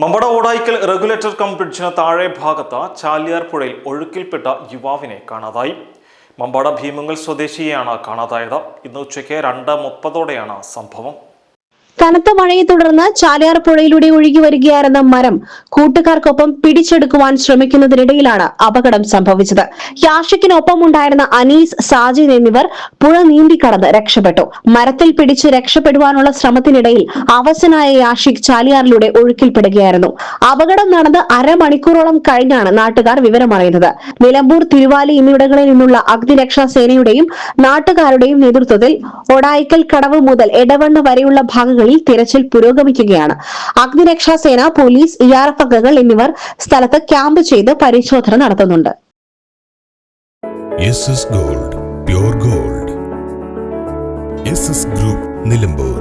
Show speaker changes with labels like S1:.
S1: മമ്പട Odayikkal regulator cum ബ്രിഡ്ജിന് താഴെ ഭാഗത്ത് ചാലിയാർ പുഴയിൽ ഒഴുക്കിൽപ്പെട്ട യുവാവിനെ കാണാതായി. മമ്പട ഭീമങ്ങൽ സ്വദേശിയെയാണ് കാണാതായത്. ഇന്ന് ഉച്ചയ്ക്ക് 2:30 സംഭവം.
S2: കനത്ത മഴയെ തുടർന്ന് ചാലിയാർ പുഴയിലൂടെ ഒഴുകി വരികയായിരുന്ന മരം കൂട്ടുകാർക്കൊപ്പം പിടിച്ചെടുക്കുവാൻ ശ്രമിക്കുന്നതിനിടയിലാണ് അപകടം സംഭവിച്ചത്. യാഷിക്കിനൊപ്പം ഉണ്ടായിരുന്ന അനീസ്, സാജിൻ എന്നിവർ പുഴ നീന്തിക്കടന്ന് രക്ഷപ്പെട്ടു. മരത്തിൽ പിടിച്ച് രക്ഷപ്പെടുവാനുള്ള ശ്രമത്തിനിടയിൽ അവശനായ യാഷിക് ചാലിയാറിലൂടെ ഒഴുക്കിൽപ്പെടുകയായിരുന്നു. അപകടം നടന്ന് അരമണിക്കൂറോളം കഴിഞ്ഞാണ് നാട്ടുകാർ വിവരമറിയുന്നത്. നിലമ്പൂർ, തിരുവാലി എന്നിവിടങ്ങളിൽ നിന്നുള്ള അഗ്നിരക്ഷാ സേനയുടെയും നാട്ടുകാരുടെയും നേതൃത്വത്തിൽ ഒടായിക്കൽ കടവ് മുതൽ എടവണ്ണ വരെയുള്ള ഭാഗങ്ങളിൽ തിരച്ചിൽ പുരോഗമിക്കുകയാണ്. അഗ്നിരക്ഷാസേന, പോലീസ്, ERF അംഗങ്ങൾ എന്നിവർ സ്ഥലത്ത് ക്യാമ്പ് ചെയ്ത് പരിശോധന നടത്തുന്നുണ്ട്.
S3: Gold, pure gold. Group Nilambur.